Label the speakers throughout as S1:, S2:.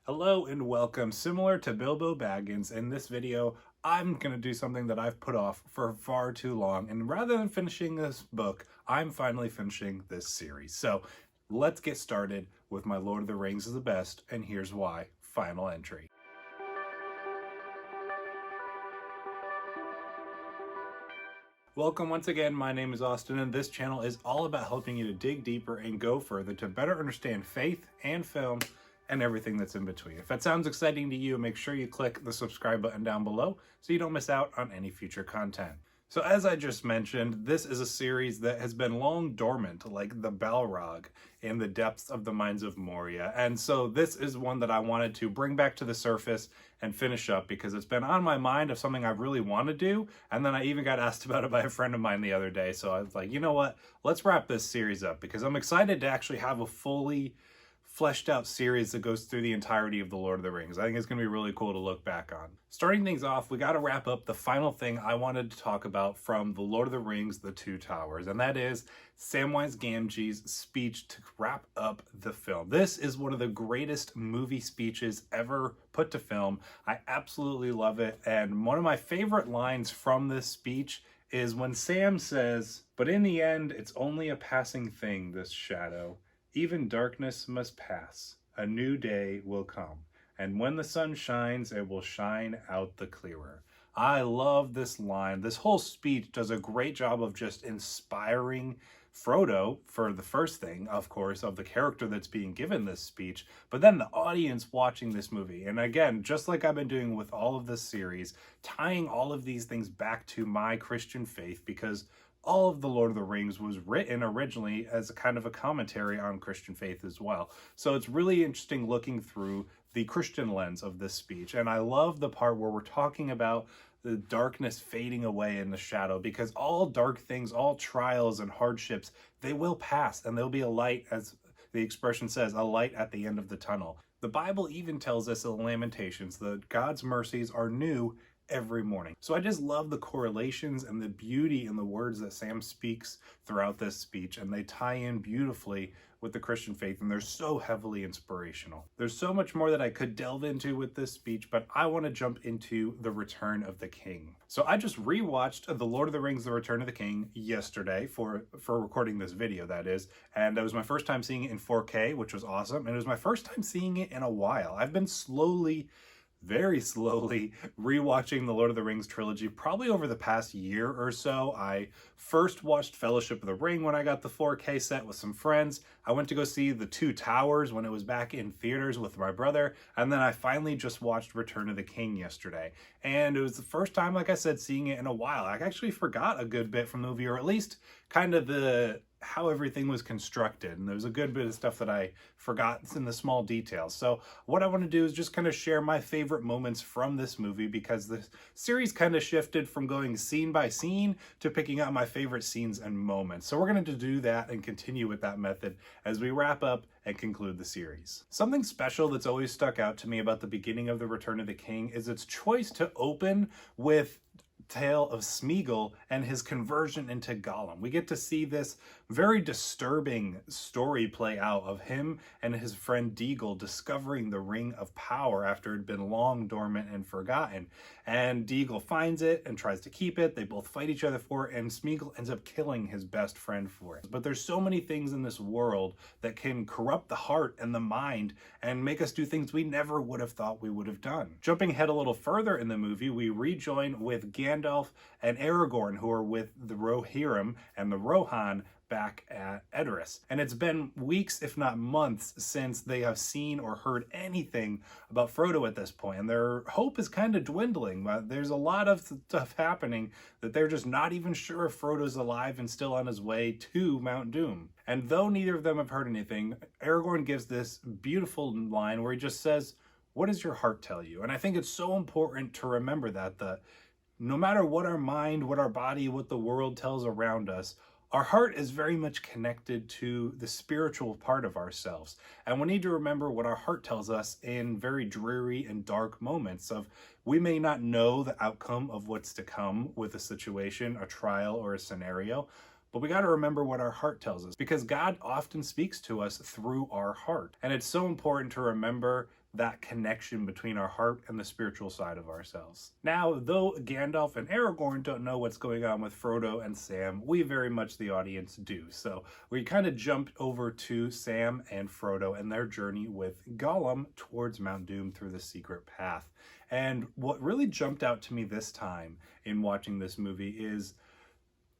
S1: Hello and welcome. Similar to Bilbo Baggins, in this video, I'm going to do something that I've put off for far too long. And rather than finishing this book, I'm finally finishing this series. So let's get started with my Lord of the Rings is the best, and here's why. Final entry. Welcome once again, my name is Austin, and this channel is all about helping you to dig deeper and go further to better understand faith and film and everything that's in between. If that sounds exciting to you, make sure you click the subscribe button down below so you don't miss out on any future content. So as I just mentioned, this is a series that has been long dormant, like the Balrog in the depths of the mines of Moria. And so this is one that I wanted to bring back to the surface and finish up because it's been on my mind of something I really want to do. And then I even got asked about it by a friend of mine the other day. So I was like, you know what? Let's wrap this series up because I'm excited to actually have a fully fleshed out series that goes through the entirety of the Lord of the Rings. I think it's going to be really cool to look back on. Starting things off, we got to wrap up the final thing I wanted to talk about from the Lord of the Rings, The Two Towers, and that is Samwise Gamgee's speech to wrap up the film. This is one of the greatest movie speeches ever put to film. I absolutely love it, and one of my favorite lines from this speech is when Sam says, "But in the end, it's only a passing thing, this shadow. Even darkness must pass, a new day will come, and when the sun shines, it will shine out the clearer." I love this line. This whole speech does a great job of just inspiring Frodo, for the first thing, of course, of the character that's being given this speech, but then the audience watching this movie. And again, just like I've been doing with all of this series, tying all of these things back to my Christian faith, because all of the Lord of the Rings was written originally as a kind of a commentary on Christian faith as well. So it's really interesting looking through the Christian lens of this speech. And I love the part where we're talking about the darkness fading away in the shadow, because all dark things, all trials and hardships, they will pass, and there'll be a light, as the expression says, a light at the end of the tunnel. The Bible even tells us in Lamentations that God's mercies are new every morning. So I just love the correlations and the beauty in the words that Sam speaks throughout this speech, and they tie in beautifully with the Christian faith, and they're so heavily inspirational. There's so much more that I could delve into with this speech, but I want to jump into the Return of the King. So I just rewatched The Lord of the Rings, The Return of the King yesterday for recording this video, that is, and that was my first time seeing it in 4K, which was awesome, and it was my first time seeing it in a while. I've been very slowly rewatching the Lord of the Rings trilogy probably over the past year or so. I first watched Fellowship of the Ring when I got the 4K set with some friends. I went to go see The Two Towers when it was back in theaters with my brother, and then I finally just watched Return of the King yesterday. And it was the first time, like I said, seeing it in a while. I actually forgot a good bit from the movie, or at least kind of how everything was constructed, and there's a good bit of stuff that I forgot in the small details. So what I want to do is just kind of share my favorite moments from this movie, because the series kind of shifted from going scene by scene to picking out my favorite scenes and moments. So we're going to do that and continue with that method as we wrap up and conclude the series. Something special that's always stuck out to me about the beginning of The Return of the King is its choice to open with tale of Smeagol and his conversion into Gollum. We get to see this very disturbing story play out of him and his friend Deagle discovering the Ring of Power after it had been long dormant and forgotten. And Deagle finds it and tries to keep it. They both fight each other for it, and Smeagol ends up killing his best friend for it. But there's so many things in this world that can corrupt the heart and the mind and make us do things we never would have thought we would have done. Jumping ahead a little further in the movie, we rejoin with Gandalf and Aragorn, who are with the Rohirrim and the Rohan back at Edoras. And it's been weeks, if not months, since they have seen or heard anything about Frodo at this point, and their hope is kind of dwindling. There's a lot of stuff happening that they're just not even sure if Frodo's alive and still on his way to Mount Doom. And though neither of them have heard anything, Aragorn gives this beautiful line where he just says, "What does your heart tell you?" And I think it's so important to remember that no matter what our mind, what our body, what the world tells around us, our heart is very much connected to the spiritual part of ourselves. And we need to remember what our heart tells us in very dreary and dark moments of we may not know the outcome of what's to come with a situation, a trial, or a scenario, but we got to remember what our heart tells us, because God often speaks to us through our heart. And it's so important to remember that connection between our heart and the spiritual side of ourselves. Now, though Gandalf and Aragorn don't know what's going on with Frodo and Sam, we very much, the audience, do. So we kind of jumped over to Sam and Frodo and their journey with Gollum towards Mount Doom through the secret path. And what really jumped out to me this time in watching this movie is,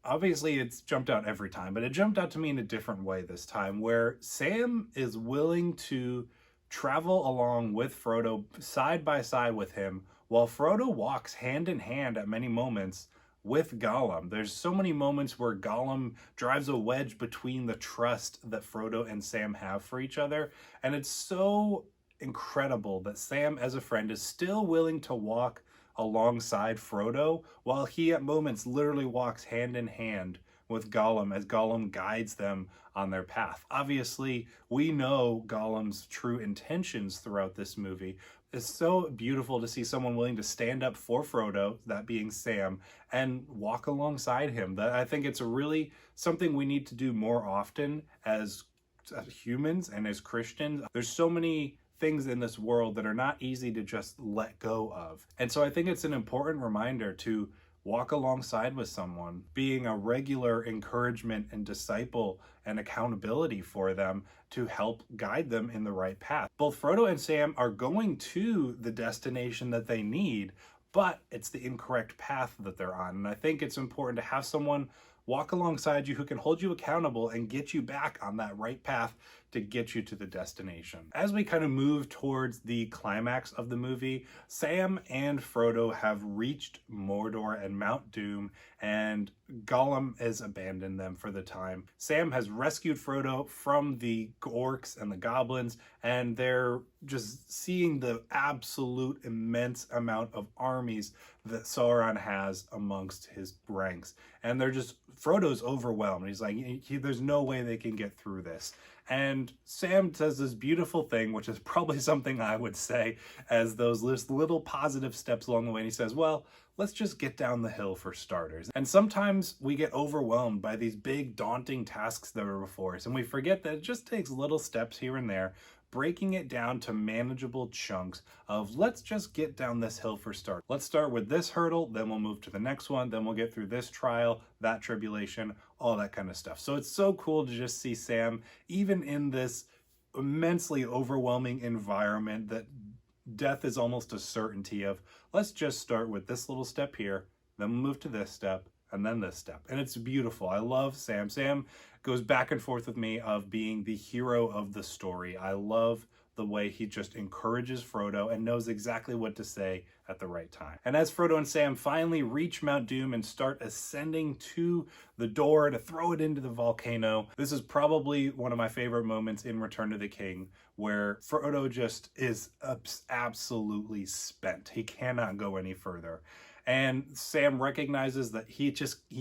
S1: obviously it's jumped out every time, but it jumped out to me in a different way this time, where Sam is willing to travel along with Frodo side by side with him, while Frodo walks hand in hand at many moments with Gollum. There's so many moments where Gollum drives a wedge between the trust that Frodo and Sam have for each other, and it's so incredible that Sam as a friend is still willing to walk alongside Frodo, while he at moments literally walks hand in hand with Gollum as Gollum guides them on their path. Obviously, we know Gollum's true intentions throughout this movie. It's so beautiful to see someone willing to stand up for Frodo, that being Sam, and walk alongside him. That, I think it's really something we need to do more often as humans and as Christians. There's so many things in this world that are not easy to just let go of. And so I think it's an important reminder to walk alongside with someone, being a regular encouragement and disciple and accountability for them to help guide them in the right path. Both Frodo and Sam are going to the destination that they need, but it's the incorrect path that they're on. And I think it's important to have someone walk alongside you who can hold you accountable and get you back on that right path to get you to the destination. As we kind of move towards the climax of the movie, Sam and Frodo have reached Mordor and Mount Doom, and Gollum has abandoned them for the time. Sam has rescued Frodo from the orcs and the goblins, and they're just seeing the absolute immense amount of armies that Sauron has amongst his ranks. And they're just, Frodo's overwhelmed. He's like, there's no way they can get through this. And Sam says this beautiful thing, which is probably something I would say as those little positive steps along the way. And he says, well, let's just get down the hill for starters. And sometimes we get overwhelmed by these big, daunting tasks that are before us, and we forget that it just takes little steps here and there, breaking it down to manageable chunks of, let's just get down this hill for start. Let's start with this hurdle, then we'll move to the next one, then we'll get through this trial, that tribulation, all that kind of stuff. So it's so cool to just see Sam, even in this immensely overwhelming environment that death is almost a certainty of, let's just start with this little step here, then we'll move to this step, and then this step. And it's beautiful. I love Sam. Sam goes back and forth with me of being the hero of the story. I love the way he just encourages Frodo and knows exactly what to say at the right time. And as Frodo and Sam finally reach Mount Doom and start ascending to the door to throw it into the volcano, this is probably one of my favorite moments in Return of the King, where Frodo just is absolutely spent. He cannot go any further. And Sam recognizes that he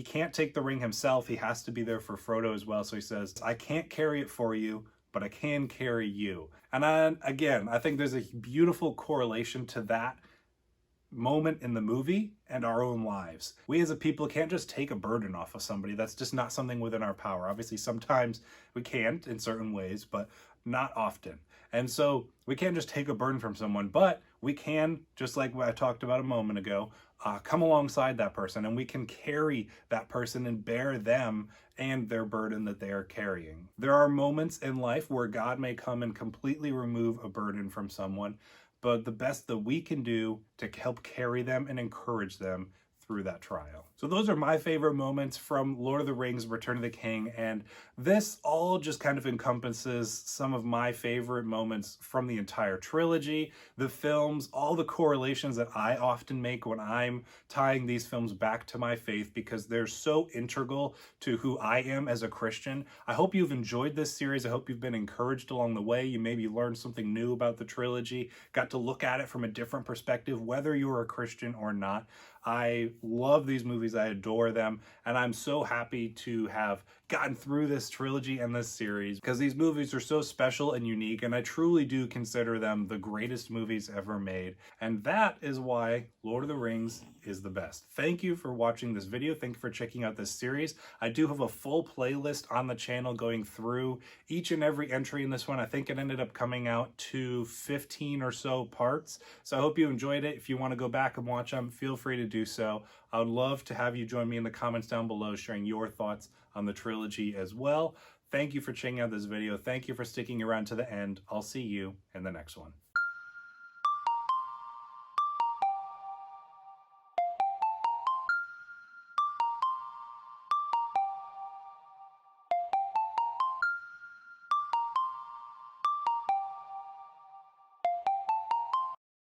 S1: can't take the ring himself. He has to be there for Frodo as well. So he says, I can't carry it for you, but I can carry you. And I think there's a beautiful correlation to that moment in the movie and our own lives. We as a people can't just take a burden off of somebody. That's just not something within our power. Obviously, sometimes we can't in certain ways, but not often. And so we can't just take a burden from someone, but we can, just like what I talked about a moment ago, come alongside that person, and we can carry that person and bear them and their burden that they are carrying. There are moments in life where God may come and completely remove a burden from someone, but the best that we can do to help carry them and encourage them through that trial. So those are my favorite moments from Lord of the Rings, Return of the King, and this all just kind of encompasses some of my favorite moments from the entire trilogy, the films, all the correlations that I often make when I'm tying these films back to my faith, because they're so integral to who I am as a Christian. I hope you've enjoyed this series. I hope you've been encouraged along the way. You maybe learned something new about the trilogy, got to look at it from a different perspective, whether you're a Christian or not. I love these movies. I adore them. And I'm so happy to have gotten through this trilogy and this series, because these movies are so special and unique, and I truly do consider them the greatest movies ever made. And that is why Lord of the Rings is the best. Thank you for watching this video. Thank you for checking out this series. I do have a full playlist on the channel going through each and every entry in this one. I think it ended up coming out to 15 or so parts. So I hope you enjoyed it. If you want to go back and watch them, feel free to do so. I would love to have you join me in the comments down below, sharing your thoughts on the trilogy as well. Thank you for checking out this video. Thank you for sticking around to the end. I'll see you in the next one.